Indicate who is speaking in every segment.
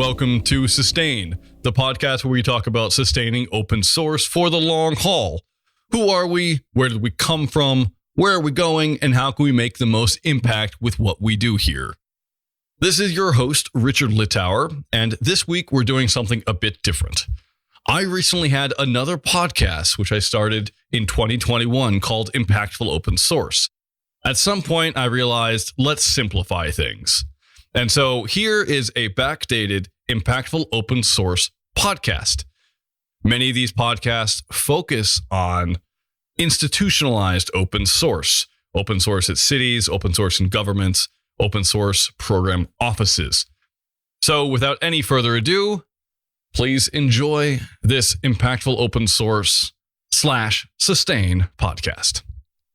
Speaker 1: welcome to Sustain, the podcast where we talk about sustaining open source for the long haul. Who are we? Where did we come from? Where are we going? And how can we make the most impact with what we do here? This is your host, Richard Littauer, and this week we're doing something a bit different. I recently had another podcast, which I started in 2021, called Impactful Open Source. At some point, I realized, let's simplify things. And so here is a backdated Impactful Open Source podcast. Many of these podcasts focus on institutionalized open source at cities, open source in governments, open source program offices. So without any further ado, please enjoy this Impactful Open Source /Sustain podcast.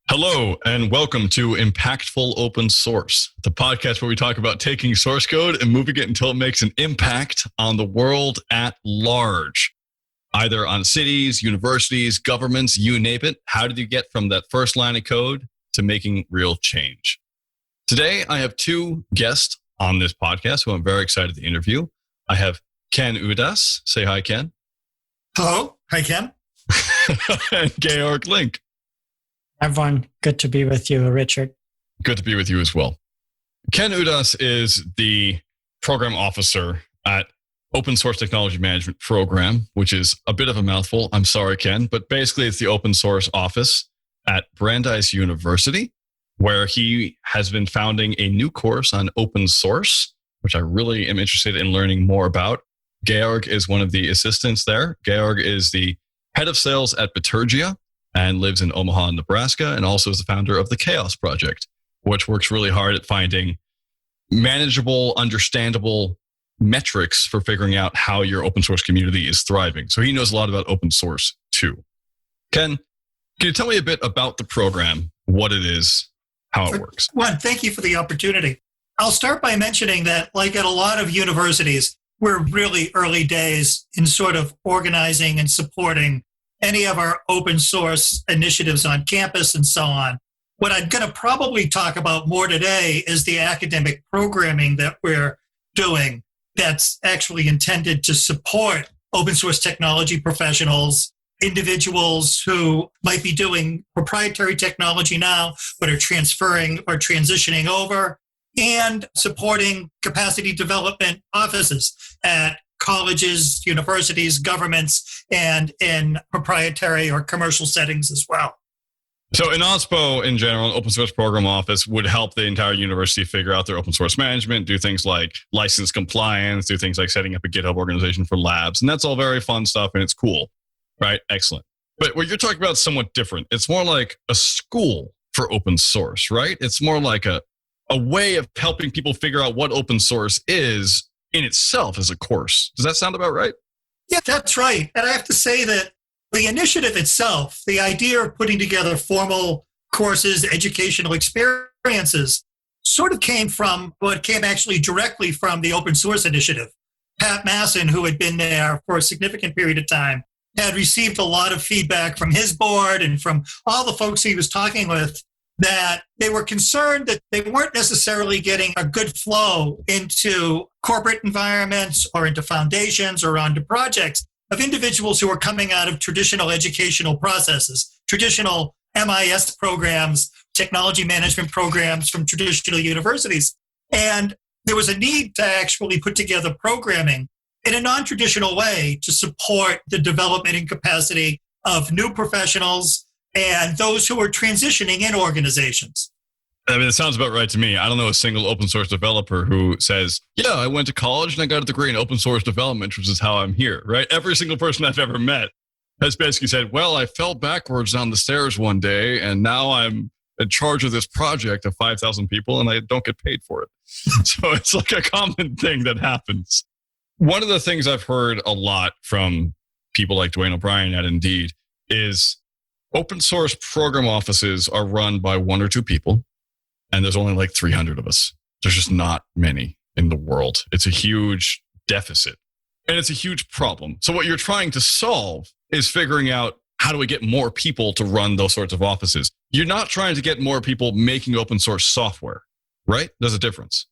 Speaker 1: Hello, and welcome to Impactful Open Source, the podcast where we talk about taking source code and moving it until it makes an impact on the world at large, either on cities, universities, governments, you name it. How did you get from that first line of code to making real change? Today, I have two guests on this podcast who I'm very excited to interview. I have Ken Udas. Say hi, Ken.
Speaker 2: Hello. Hi, Ken.
Speaker 1: And Georg Link.
Speaker 3: Everyone, good to be with you, Richard.
Speaker 1: Good to be with you as well. Ken Udas is the program officer at Open Source Technology Management Program, which is a bit of a mouthful. I'm sorry, Ken, but basically it's the open source office at Brandeis University, where he has been founding a new course on open source, which I really am interested in learning more about. Georg is one of the assistants there. Georg is the head of sales at Bitergia and lives in Omaha, Nebraska, and also is the founder of the Chaos Project, which works really hard at finding manageable, understandable metrics for figuring out how your open source community is thriving. So he knows a lot about open source too. Ken, can you tell me a bit about the program, what it is, how it works?
Speaker 2: One, thank you for the opportunity. I'll start by mentioning that, like at a lot of universities, we're really early days in sort of organizing and supporting any of our open source initiatives on campus and so on. What I'm going to probably talk about more today is the academic programming that we're doing that's actually intended to support open source technology professionals, individuals who might be doing proprietary technology now, but are transferring or transitioning over, and supporting capacity development offices at colleges, universities, governments, and in proprietary or commercial settings as well.
Speaker 1: So in OSPO in general, an open source program office would help the entire university figure out their open source management, do things like license compliance, do things like setting up a GitHub organization for labs. And that's all very fun stuff and it's cool, right? Excellent. But what you're talking about is somewhat different. It's more like a school for open source, right? It's more like a way of helping people figure out what open source is in itself as a course. Does that sound about right?
Speaker 2: Yeah, that's right. And I have to say that the initiative itself, the idea of putting together formal courses, educational experiences, sort of came actually directly from the open source initiative. Pat Masson, who had been there for a significant period of time, had received a lot of feedback from his board and from all the folks he was talking with that they were concerned that they weren't necessarily getting a good flow into corporate environments or into foundations or onto projects of individuals who are coming out of traditional educational processes, traditional MIS programs, technology management programs from traditional universities. And there was a need to actually put together programming in a non-traditional way to support the development and capacity of new professionals and those who are transitioning in organizations.
Speaker 1: I mean, it sounds about right to me. I don't know a single open source developer who says, yeah, I went to college and I got a degree in open source development, which is how I'm here, right? Every single person I've ever met has basically said, well, I fell backwards down the stairs one day and now I'm in charge of this project of 5,000 people and I don't get paid for it. So it's like a common thing that happens. One of the things I've heard a lot from people like Dwayne O'Brien at Indeed is open source program offices are run by one or two people, and there's only like 300 of us. There's just not many in the world. It's a huge deficit, and it's a huge problem. So what you're trying to solve is figuring out how do we get more people to run those sorts of offices. You're not trying to get more people making open source software, right? There's a difference.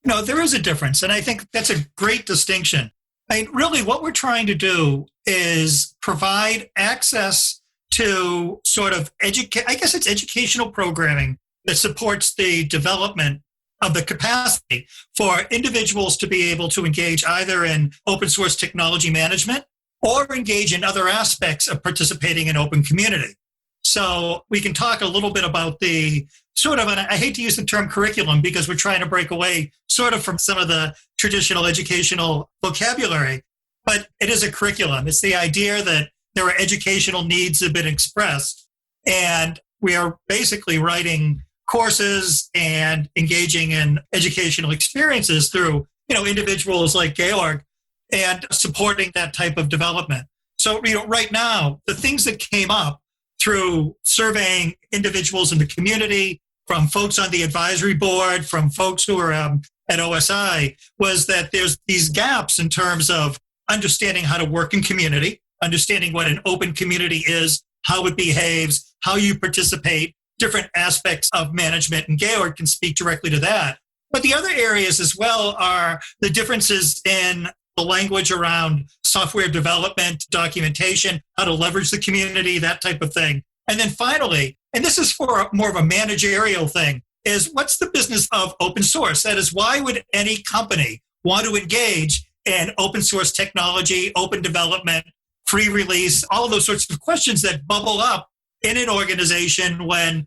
Speaker 2: No, there is a difference. And I think that's a great distinction. I mean, really, what we're trying to do is provide access to sort of educational programming that supports the development of the capacity for individuals to be able to engage either in open source technology management or engage in other aspects of participating in open community. So we can talk a little bit about the sort of, and I hate to use the term curriculum because we're trying to break away sort of from some of the traditional educational vocabulary, but it is a curriculum. It's the idea that there are educational needs that have been expressed, and we are basically writing courses and engaging in educational experiences through, individuals like Georg and supporting that type of development. So, right now, the things that came up through surveying individuals in the community, from folks on the advisory board, from folks who are at OSI, was that there's these gaps in terms of understanding how to work in community, understanding what an open community is, how it behaves, how you participate, different aspects of management, and Georg can speak directly to that. But the other areas as well are the differences in the language around software development, documentation, how to leverage the community, that type of thing. And then finally, and this is for more of a managerial thing, is what's the business of open source? That is, why would any company want to engage in open source technology, open development, free release, all of those sorts of questions that bubble up in an organization when,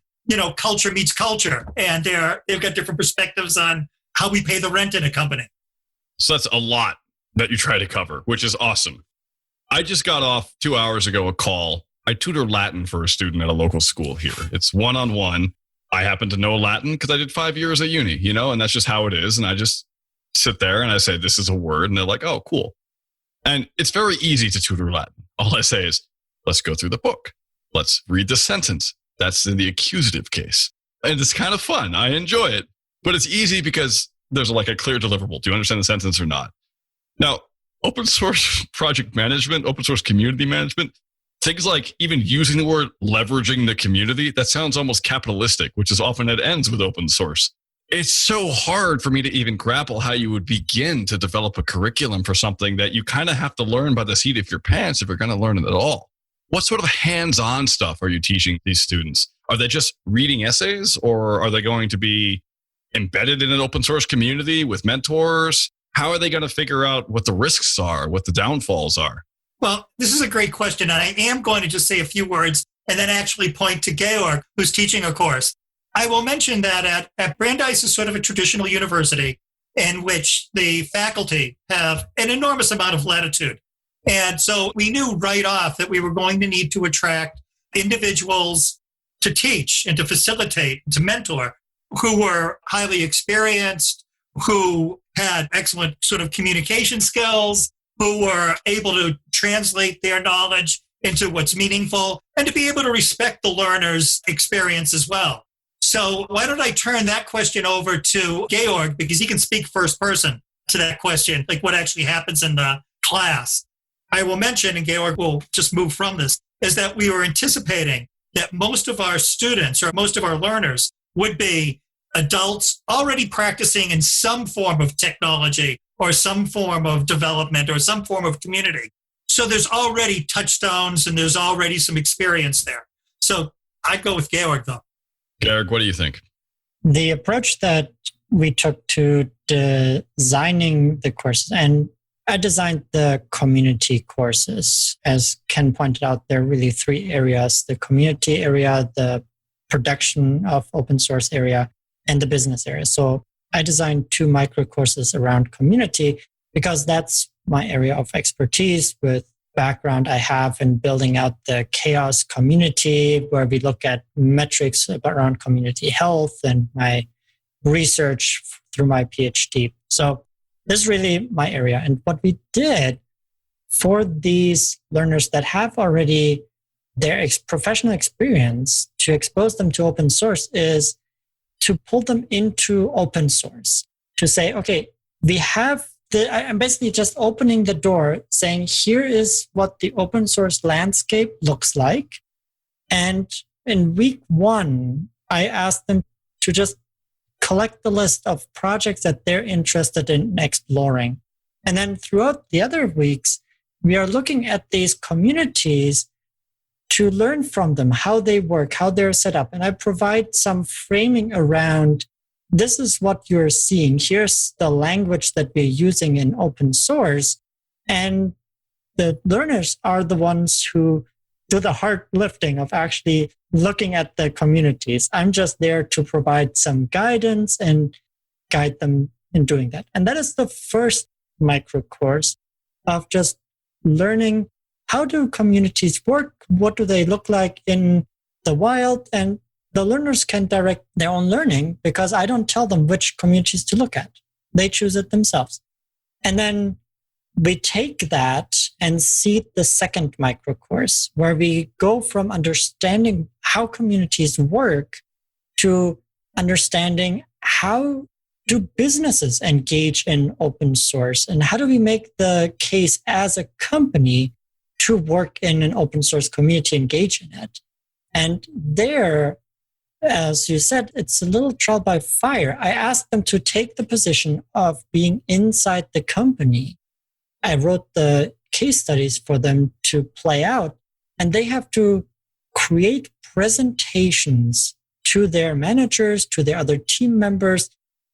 Speaker 2: culture meets culture, and they've got different perspectives on how we pay the rent in a company.
Speaker 1: So that's a lot that you try to cover, which is awesome. I just got off 2 hours ago a call. I tutor Latin for a student at a local school here. It's one-on-one. I happen to know Latin because I did 5 years at uni, and that's just how it is. And I just sit there and I say, this is a word. And they're like, oh, cool. And it's very easy to tutor Latin. All I say is, let's go through the book. Let's read the sentence. That's in the accusative case. And it's kind of fun. I enjoy it. But it's easy because there's like a clear deliverable. Do you understand the sentence or not? Now, open source project management, open source community management, things like even using the word leveraging the community, that sounds almost capitalistic, which is often it ends with open source. It's so hard for me to even grapple how you would begin to develop a curriculum for something that you kind of have to learn by the seat of your pants if you're going to learn it at all. What sort of hands-on stuff are you teaching these students? Are they just reading essays, or are they going to be embedded in an open source community with mentors? How are they going to figure out what the risks are, what the downfalls are?
Speaker 2: Well, this is a great question. And I am going to just say a few words and then actually point to Georg, who's teaching a course. I will mention that at Brandeis is sort of a traditional university in which the faculty have an enormous amount of latitude. And so we knew right off that we were going to need to attract individuals to teach and to facilitate, and to mentor, who were highly experienced, who had excellent sort of communication skills, who were able to translate their knowledge into what's meaningful, and to be able to respect the learner's experience as well. So why don't I turn that question over to Georg, because he can speak first person to that question, like what actually happens in the class. I will mention, and Georg will just move from this, is that we were anticipating that most of our students or most of our learners would be adults already practicing in some form of technology or some form of development or some form of community. So there's already touchstones and there's already some experience there. So I'd go with Georg, though.
Speaker 1: Georg, what do you think?
Speaker 3: The approach that we took to designing the courses, and I designed the community courses. As Ken pointed out, there are really three areas: the community area, the production of open source area, and the business area. So I designed 2 micro courses around community because that's my area of expertise, with background I have in building out the chaos community, where we look at metrics around community health, and my research through my PhD. So this is really my area. And what we did for these learners that have already their professional experience, to expose them to open source, is to pull them into open source, to say, okay, we have I'm basically just opening the door saying, here is what the open source landscape looks like. And in week 1, I asked them to just collect the list of projects that they're interested in exploring. And then throughout the other weeks, we are looking at these communities to learn from them, how they work, how they're set up. And I provide some framing around, this is what you're seeing. Here's the language that we're using in open source. And the learners are the ones who do the hard lifting of actually looking at the communities. I'm just there to provide some guidance and guide them in doing that. And that is the first micro course of just learning, how do communities work? What do they look like in the wild? And the learners can direct their own learning because I don't tell them which communities to look at. They choose it themselves. And then we take that and seed the second micro course, where we go from understanding how communities work to understanding how do businesses engage in open source, and how do we make the case as a company to work in an open source community, engage in it. And there, as you said, it's a little trial by fire. I asked them to take the position of being inside the company. I wrote the case studies for them to play out, and they have to create presentations to their managers, to their other team members,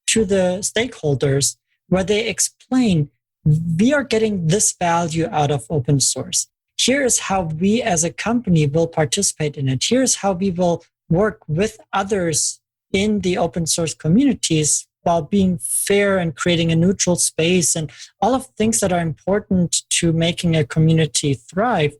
Speaker 3: to the stakeholders, where they explain, we are getting this value out of open source. Here's how we as a company will participate in it. Here's how we will work with others in the open source communities while being fair and creating a neutral space and all of the things that are important to making a community thrive.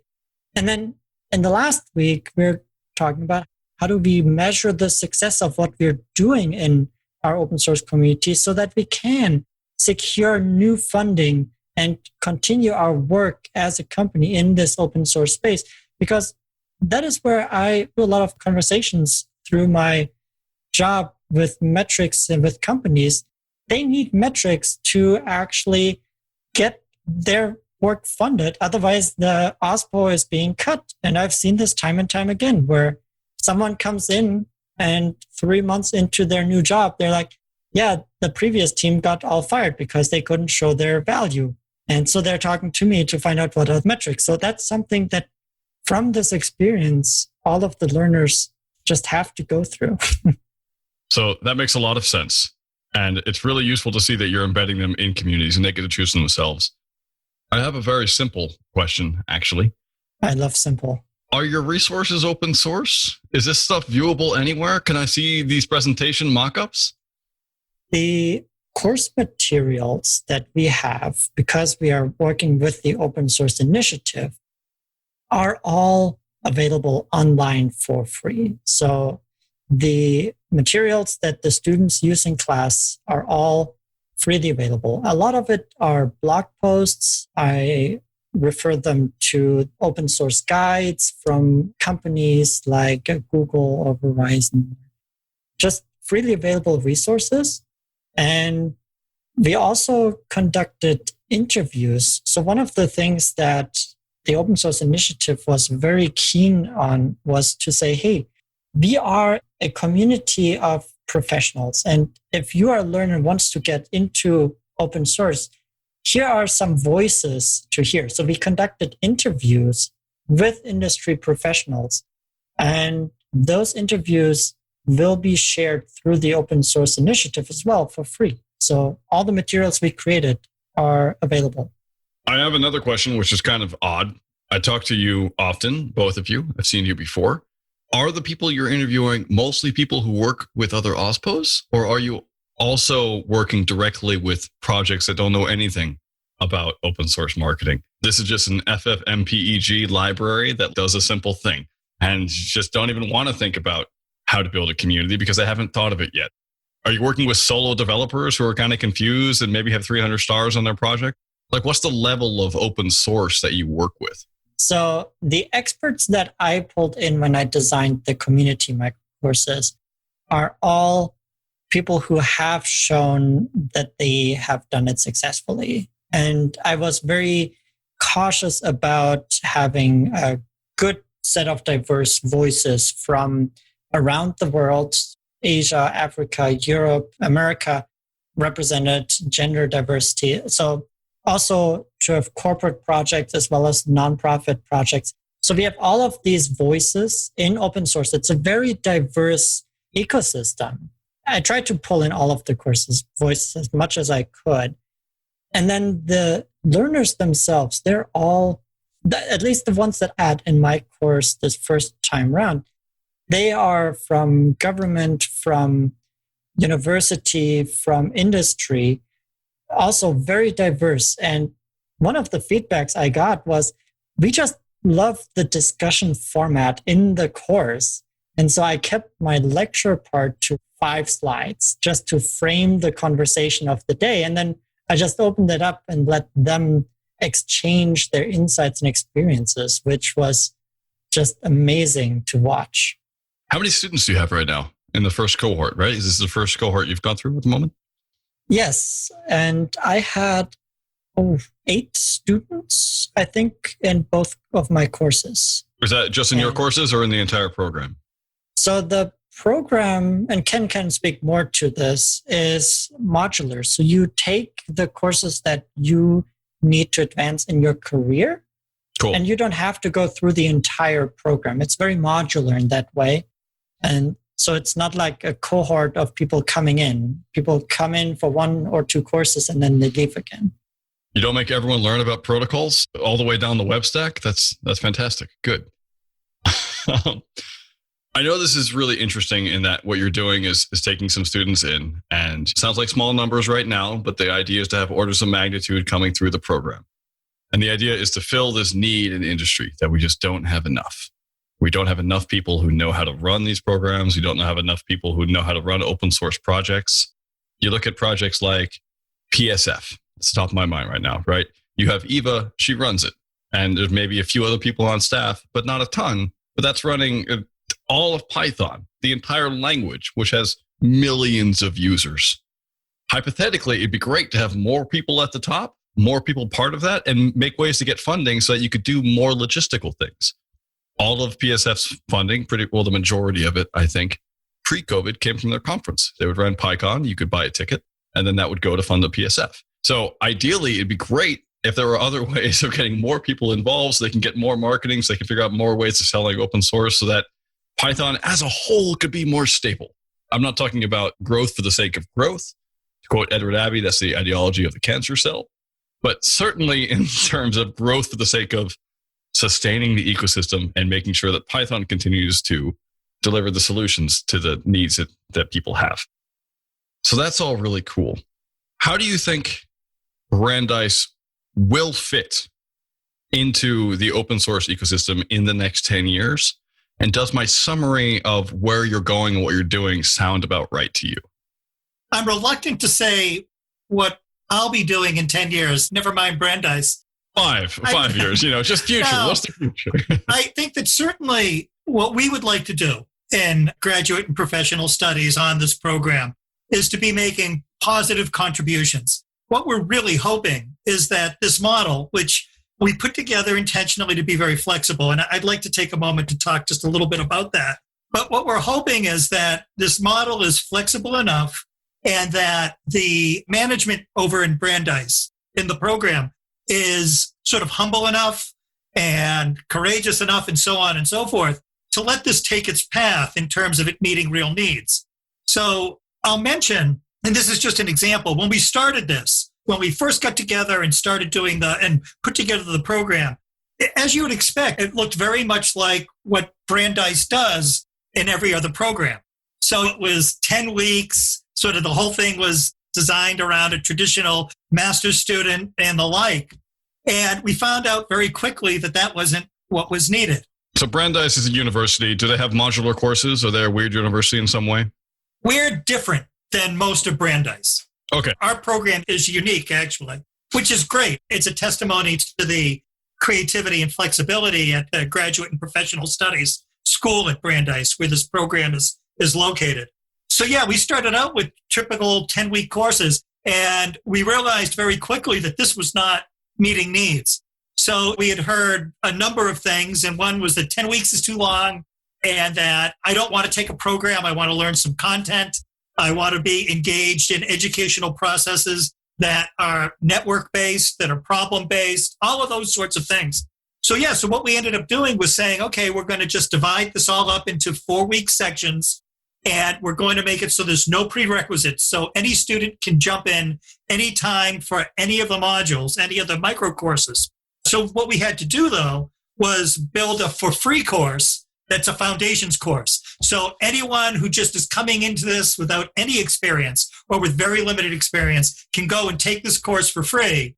Speaker 3: And then in the last week, we're talking about how do we measure the success of what we're doing in our open source community so that we can secure new funding and continue our work as a company in this open source space. Because that is where I do a lot of conversations through my job with metrics and with companies. They need metrics to actually get their work funded. Otherwise, the OSPO is being cut. And I've seen this time and time again, where someone comes in and 3 months into their new job, they're like, yeah, the previous team got all fired because they couldn't show their value. And so they're talking to me to find out what are the metrics. So that's something that from this experience, all of the learners just have to go through.
Speaker 1: So that makes a lot of sense. And it's really useful to see that you're embedding them in communities and they get to choose themselves. I have a very simple question, actually.
Speaker 3: I love simple.
Speaker 1: Are your resources open source? Is this stuff viewable anywhere? Can I see these presentation mock-ups?
Speaker 3: The course materials that we have, because we are working with the open source initiative, are all available online for free. So the materials that the students use in class are all freely available. A lot of it are blog posts. I refer them to open source guides from companies like Google or Verizon. Just freely available resources. And we also conducted interviews. So one of the things that the open source initiative was very keen on was to say, hey, we are a community of professionals. And if you are a learner and wants to get into open source, here are some voices to hear. So we conducted interviews with industry professionals, and those interviews will be shared through the open source initiative as well for free. So all the materials we created are available.
Speaker 1: I have another question, which is kind of odd. I talk to you often, both of you. I've seen you before. Are the people you're interviewing mostly people who work with other OSPOs, or are you also working directly with projects that don't know anything about open source marketing? This is just an FFmpeg library that does a simple thing and just don't even want to think about how to build a community because they haven't thought of it yet. Are you working with solo developers who are kind of confused and maybe have 300 stars on their project? Like, what's the level of open source that you work with?
Speaker 3: So the experts that I pulled in when I designed the community microcourses are all people who have shown that they have done it successfully. And I was very cautious about having a good set of diverse voices from around the world Asia, Africa, Europe, America represented, gender diversity. So also to have corporate projects as well as nonprofit projects. So we have all of these voices in open source. It's a very diverse ecosystem. I tried to pull in all of the courses' voices as much as I could. And then the learners themselves, they're all, at least the ones that I had in my course this first time around, they are from government, from university, from industry, also very diverse. And one of the feedbacks I got was, we just love the discussion format in the course. And so I kept my lecture part to 5 slides just to frame the conversation of the day. And then I just opened it up and let them exchange their insights and experiences, which was just amazing to watch.
Speaker 1: How many students do you have right now in the first cohort, right? Is this the first cohort you've gone through at the moment?
Speaker 3: Yes. And I had 8 students, I think, in both of my courses.
Speaker 1: Was that just in your courses or in the entire program?
Speaker 3: So the program, and Ken can speak more to this, is modular. So you take the courses that you need to advance in your career.
Speaker 1: Cool.
Speaker 3: And you don't have to go through the entire program. It's very modular in that way. And so it's not like a cohort of people coming in. People come in for 1 or 2 courses and then they leave again.
Speaker 1: You don't make everyone learn about protocols all the way down the web stack? That's fantastic. Good. I know this is really interesting in that what you're doing is taking some students in, and it sounds like small numbers right now, but the idea is to have orders of magnitude coming through the program. And the idea is to fill this need in the industry that we just don't have enough. We don't have enough people who know how to run these programs. We don't have enough people who know how to run open source projects. You look at projects like PSF. It's the top of my mind right now, right? You have Eva, she runs it. And there's maybe a few other people on staff, but not a ton. But that's running all of Python, the entire language, which has millions of users. Hypothetically, it'd be great to have more people at the top, more people part of that, and make ways to get funding so that you could do more logistical things. All of PSF's funding, pretty well, the majority of it, I think, pre-COVID came from their conference. They would run PyCon, you could buy a ticket, and then that would go to fund the PSF. So ideally, it'd be great if there were other ways of getting more people involved so they can get more marketing, so they can figure out more ways of selling open source so that Python as a whole could be more stable. I'm not talking about growth for the sake of growth. To quote Edward Abbey, that's the ideology of the cancer cell. But certainly in terms of growth for the sake of sustaining the ecosystem and making sure that Python continues to deliver the solutions to the needs that people have. So that's all really cool. How do you think Brandeis will fit into the open source ecosystem in the next 10 years? And does my summary of where you're going and what you're doing sound about right to you?
Speaker 2: I'm reluctant to say what I'll be doing in 10 years. Never mind Brandeis.
Speaker 1: 5 years, just future.
Speaker 2: No,
Speaker 1: what's the future?
Speaker 2: I think that certainly what we would like to do in graduate and professional studies on this program is to be making positive contributions. What we're really hoping is that this model, which we put together intentionally to be very flexible, and I'd like to take a moment to talk just a little bit about that. But what we're hoping is that this model is flexible enough and that the management over in Brandeis in the program is sort of humble enough and courageous enough and so on and so forth to let this take its path in terms of it meeting real needs. So I'll mention, and this is just an example, when we started this, when we first got together and started doing and put together the program, as you would expect, it looked very much like what Brandeis does in every other program. So it was 10 weeks, sort of the whole thing was designed around a traditional master's student and the like. And we found out very quickly that that wasn't what was needed.
Speaker 1: So Brandeis is a university. Do they have modular courses? Are they a weird university in some way?
Speaker 2: We're different than most of Brandeis.
Speaker 1: Okay.
Speaker 2: Our program is unique, actually, which is great. It's a testimony to the creativity and flexibility at the Graduate and Professional Studies School at Brandeis, where this program is located. So yeah, we started out with typical 10-week courses, and we realized very quickly that this was not meeting needs. So we had heard a number of things, and one was that 10 weeks is too long, and that I don't want to take a program. I want to learn some content. I want to be engaged in educational processes that are network-based, that are problem-based, all of those sorts of things. So what we ended up doing was saying, okay, we're going to just divide this all up into 4-week sections, and we're going to make it so there's no prerequisites. So any student can jump in anytime for any of the modules, any of the micro courses. So what we had to do, though, was build a for free course that's a foundations course. So anyone who just is coming into this without any experience or with very limited experience can go and take this course for free.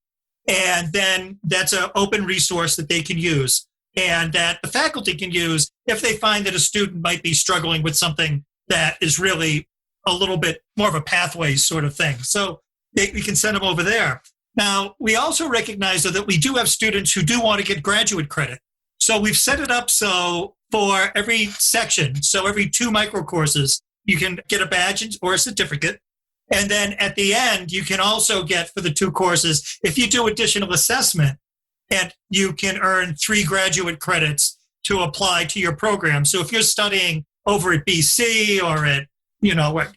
Speaker 2: And then that's an open resource that they can use and that the faculty can use if they find that a student might be struggling with something that is really a little bit more of a pathway sort of thing. So we can send them over there. Now, we also recognize that we do have students who do want to get graduate credit. So we've set it up so for every section, so every 2 micro courses, you can get a badge or a certificate. And then at the end, you can also get for the 2 courses, if you do additional assessment, and you can earn 3 graduate credits to apply to your program. So if you're studying over at BC or at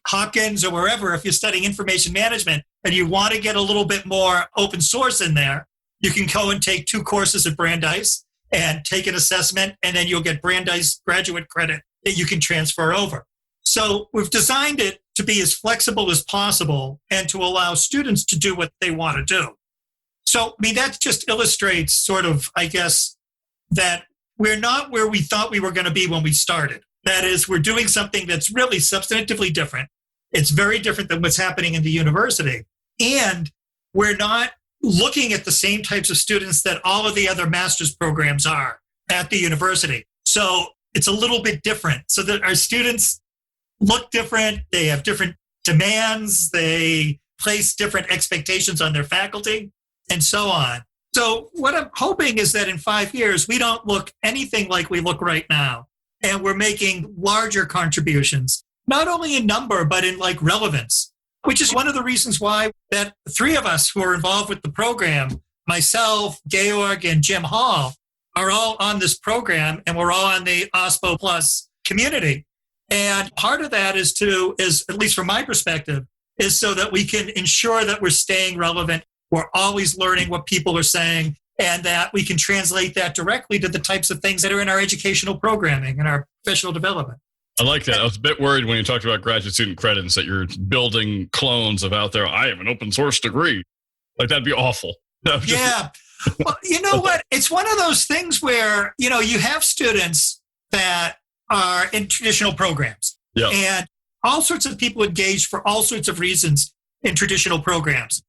Speaker 2: Hopkins or wherever, if you're studying information management and you want to get a little bit more open source in there, you can go and take 2 courses at Brandeis and take an assessment, and then you'll get Brandeis graduate credit that you can transfer over. So we've designed it to be as flexible as possible and to allow students to do what they want to do. So, that just illustrates sort of, I guess, that we're not where we thought we were going to be when we started. That is, we're doing something that's really substantively different. It's very different than what's happening in the university. And we're not looking at the same types of students that all of the other master's programs are at the university. So it's a little bit different. So that our students look different. They have different demands. They place different expectations on their faculty and so on. So what I'm hoping is that in 5 years, we don't look anything like we look right now. And we're making larger contributions, not only in number, but in relevance, which is one of the reasons why that 3 of us who are involved with the program, myself, Georg, and Jim Hall, are all on this program, and we're all on the OSPO Plus community. And part of that is at least from my perspective, is so that we can ensure that we're staying relevant. We're always learning what people are saying, and that we can translate that directly to the types of things that are in our educational programming and our professional development.
Speaker 1: I like that. I was a bit worried when you talked about graduate student credits that you're building clones of out there. I have an open source degree. That'd be awful.
Speaker 2: Yeah. Well, you know what? It's one of those things where, you have students that are in traditional programs.
Speaker 1: Yeah.
Speaker 2: And all sorts of people engaged for all sorts of reasons in traditional programs.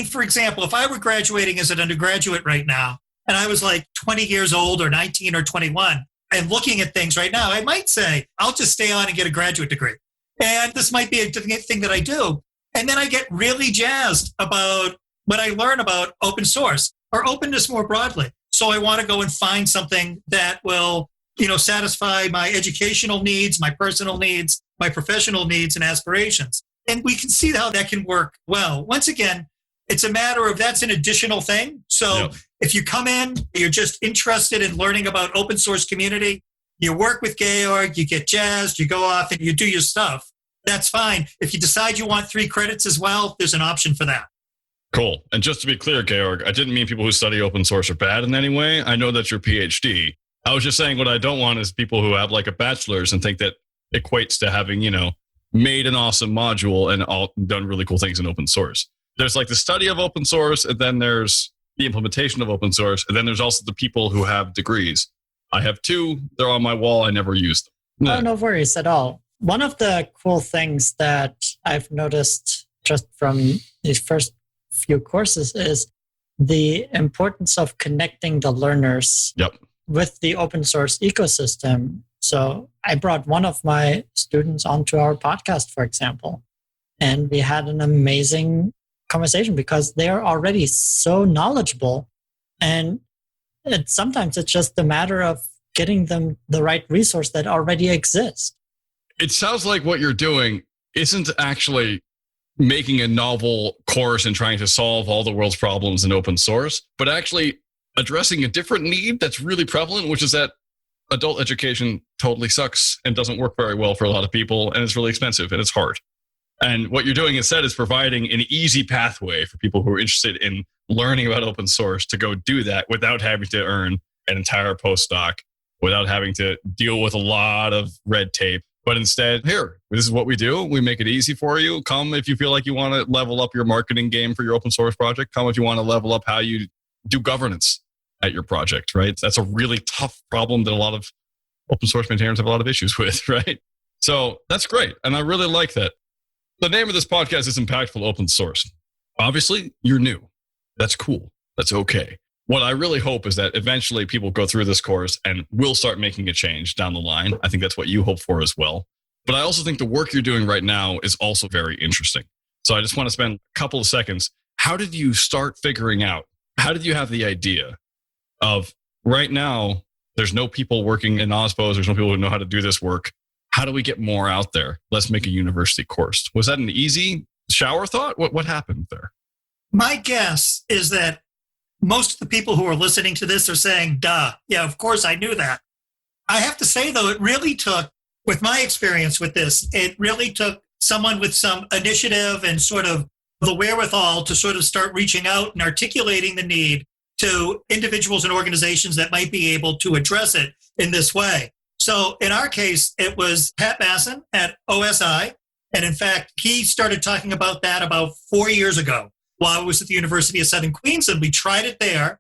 Speaker 2: For example, if I were graduating as an undergraduate right now, and I was 20 years old or 19 or 21, and looking at things right now, I might say, I'll just stay on and get a graduate degree. And this might be a thing that I do. And then I get really jazzed about what I learn about open source or openness more broadly. So I want to go and find something that will, satisfy my educational needs, my personal needs, my professional needs and aspirations. And we can see how that can work well. Once again, it's a matter of that's an additional thing. So if you come in, you're just interested in learning about open source community, you work with Georg, you get jazzed, you go off and you do your stuff. That's fine. If you decide you want 3 credits as well, there's an option for that.
Speaker 1: Cool. And just to be clear, Georg, I didn't mean people who study open source are bad in any way. I know that's your PhD. I was just saying what I don't want is people who have a bachelor's and think that equates to having, made an awesome module and all done really cool things in open source. There's the study of open source, and then there's the implementation of open source, and then there's also the people who have degrees. I have 2. They're on my wall. I never use them.
Speaker 3: Oh, no worries at all. One of the cool things that I've noticed just from these first few courses is the importance of connecting the learners with the open source ecosystem. So I brought one of my students onto our podcast, for example, and we had an amazing conversation because they are already so knowledgeable. And sometimes it's just a matter of getting them the right resource that already exists.
Speaker 1: It sounds like what you're doing isn't actually making a novel course and trying to solve all the world's problems in open source, but actually addressing a different need that's really prevalent, which is that adult education totally sucks and doesn't work very well for a lot of people, and it's really expensive and it's hard. And what you're doing instead is providing an easy pathway for people who are interested in learning about open source to go do that without having to earn an entire postdoc, without having to deal with a lot of red tape. But instead, here, this is what we do. We make it easy for you. Come if you feel like you want to level up your marketing game for your open source project. Come if you want to level up how you do governance at your project, right? That's a really tough problem that a lot of open source maintainers have a lot of issues with, right? So that's great. And I really like that. The name of this podcast is Impactful Open Source. Obviously, you're new. That's cool. That's okay. What I really hope is that eventually people go through this course and will start making a change down the line. I think that's what you hope for as well. But I also think the work you're doing right now is also very interesting. So I just want to spend a couple of seconds. How did you start figuring out? How did you have the idea of right now, there's no people working in OSPOs, there's no people who know how to do this work. How do we get more out there? Let's make a university course. Was that an easy shower thought? What happened there?
Speaker 2: My guess is that most of the people who are listening to this are saying, duh, yeah, of course I knew that. I have to say, though, it really took, with my experience with this, it really took someone with some initiative and sort of the wherewithal to sort of start reaching out and articulating the need to individuals and organizations that might be able to address it in this way. So in our case, it was Pat Masson at OSI. And in fact, he started talking about that about 4 years ago while I was at the University of Southern Queensland. We tried it there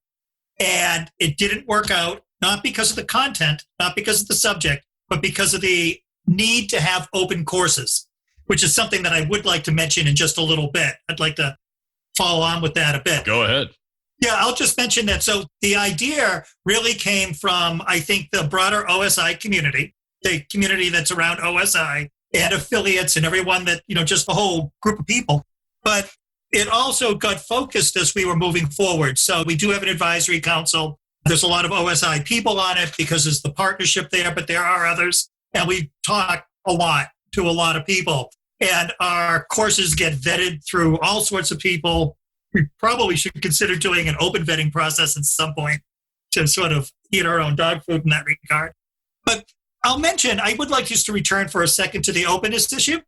Speaker 2: and it didn't work out, not because of the content, not because of the subject, but because of the need to have open courses, which is something that I would like to mention in just a little bit. I'd like to follow on with that a bit.
Speaker 1: Go ahead.
Speaker 2: Yeah, I'll just mention that. So the idea really came from, I think, the broader OSI community, the community that's around OSI and affiliates and everyone that, just a whole group of people. But it also got focused as we were moving forward. So we do have an advisory council. There's a lot of OSI people on it because there's the partnership there, but there are others. And we talk a lot to a lot of people. And our courses get vetted through all sorts of people. We probably should consider doing an open vetting process at some point to sort of eat our own dog food in that regard. But I'll mention, I would like just to return for a second to the openness issue,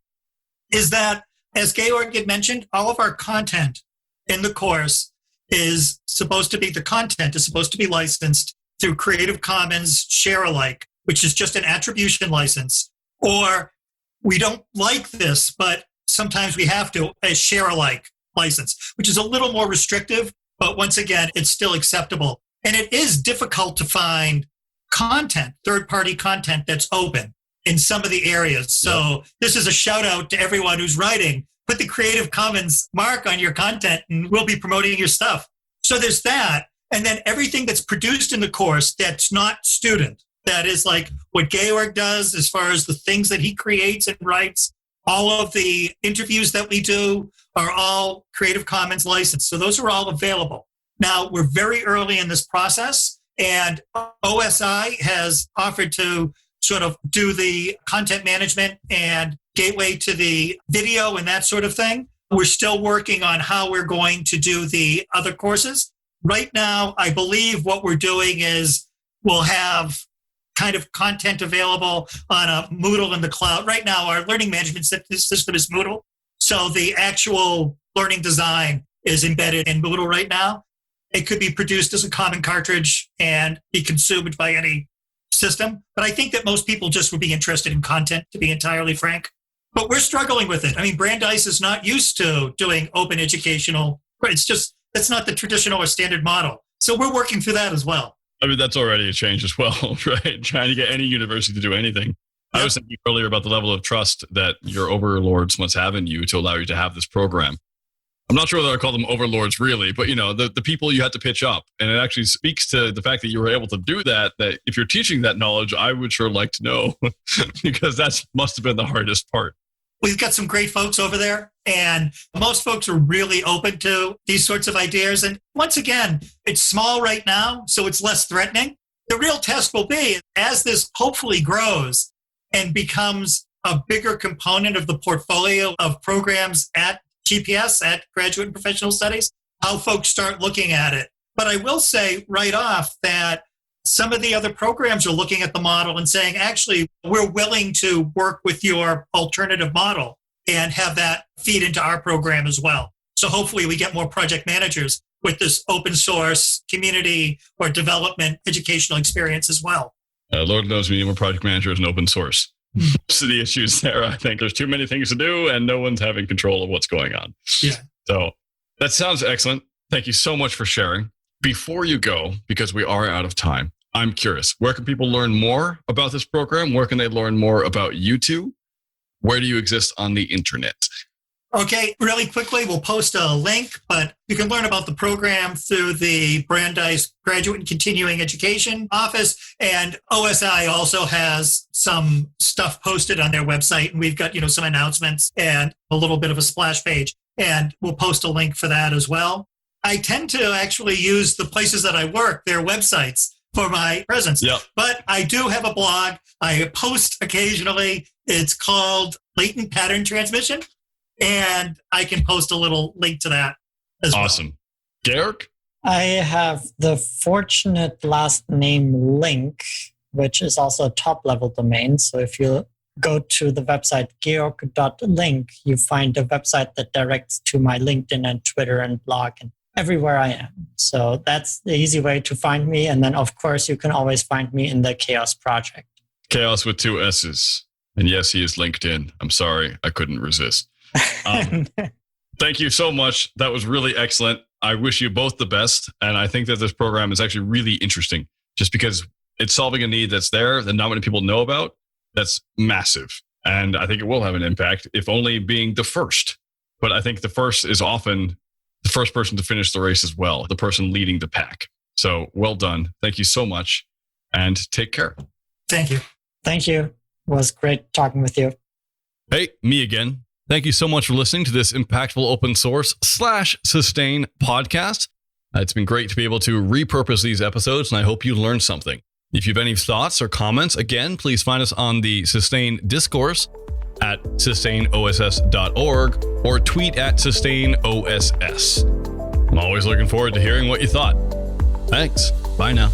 Speaker 2: is that, as Georg had mentioned, all of our content in the course is supposed to be licensed through Creative Commons share alike, which is just an attribution license. Or we don't like this, but sometimes we have to, a share alike license, which is a little more restrictive, but once again, it's still acceptable. And it is difficult to find content, third-party content that's open in some of the areas. So This is a shout out to everyone who's writing. Put the Creative Commons mark on your content and we'll be promoting your stuff. So there's that. And then everything that's produced in the course that's not student, that is like what Georg does as far as the things that he creates and writes. All of the interviews that we do are all Creative Commons licensed. So those are all available. Now, we're very early in this process, and OSI has offered to sort of do the content management and gateway to the video and that sort of thing. We're still working on how we're going to do the other courses. Right now, I believe what we're doing is we'll have kind of content available on a Moodle in the cloud. Right now, our learning management system is Moodle. So the actual learning design is embedded in Moodle right now. It could be produced as a common cartridge and be consumed by any system. But I think that most people just would be interested in content, to be entirely frank. But we're struggling with it. I mean, Brandeis is not used to doing open educational. It's just, that's not the traditional or standard model. So we're working through that as well.
Speaker 1: I mean, that's already a change as well, right? Trying to get any university to do anything. Yep. I was thinking earlier about the level of trust that your overlords must have in you to allow you to have this program. I'm not sure whether I call them overlords really, but the people you had to pitch up. And it actually speaks to the fact that you were able to do that if you're teaching that knowledge, I would sure like to know because that must have been the hardest part.
Speaker 2: We've got some great folks over there, and most folks are really open to these sorts of ideas. And once again, it's small right now, so it's less threatening. The real test will be, as this hopefully grows and becomes a bigger component of the portfolio of programs at GPS, at Graduate and Professional Studies, how folks start looking at it. But I will say right off that some of the other programs are looking at the model and saying, actually, we're willing to work with your alternative model and have that feed into our program as well. So hopefully we get more project managers with this open source community or development educational experience as well.
Speaker 1: Lord knows we need more project managers and open source. Most of the issues there, I think there's too many things to do and no one's having control of what's going on.
Speaker 2: Yeah.
Speaker 1: So that sounds excellent. Thank you so much for sharing. Before you go, because we are out of time, I'm curious, where can people learn more about this program? Where can they learn more about you two? Where do you exist on the internet?
Speaker 2: Okay, really quickly, we'll post a link, but you can learn about the program through the Brandeis Graduate and Continuing Education Office. And OSI also has some stuff posted on their website. And we've got, some announcements and a little bit of a splash page. And we'll post a link for that as well. I tend to actually use the places that I work, their websites, for my presence.
Speaker 1: Yep.
Speaker 2: But I do have a blog. I post occasionally. It's called Latent Pattern Transmission. And I can post a little link to that as well.
Speaker 1: Awesome. Georg?
Speaker 3: I have the fortunate last name link, which is also a top-level domain. So if you go to the website georg.link, you find a website that directs to my LinkedIn and Twitter and blog and everywhere I am. So that's the easy way to find me. And then, of course, you can always find me in the Chaos Project.
Speaker 1: Chaos with 2 S's. And yes, he is LinkedIn. I'm sorry, I couldn't resist. Thank you so much. That was really excellent. I wish you both the best. And I think that this program is actually really interesting just because it's solving a need that's there that not many people know about. That's massive. And I think it will have an impact, if only being the first. But I think the first is often the first person to finish the race as well, the person leading the pack. So well done. Thank you so much and take care.
Speaker 2: Thank you.
Speaker 3: Thank you. It was great talking with you.
Speaker 1: Hey, me again. Thank you so much for listening to this impactful open source /sustain podcast. It's been great to be able to repurpose these episodes, and I hope you learned something. If you have any thoughts or comments, again, please find us on the Sustain Discourse at sustainoss.org or tweet at sustainoss. I'm always looking forward to hearing what you thought. Thanks. Bye now.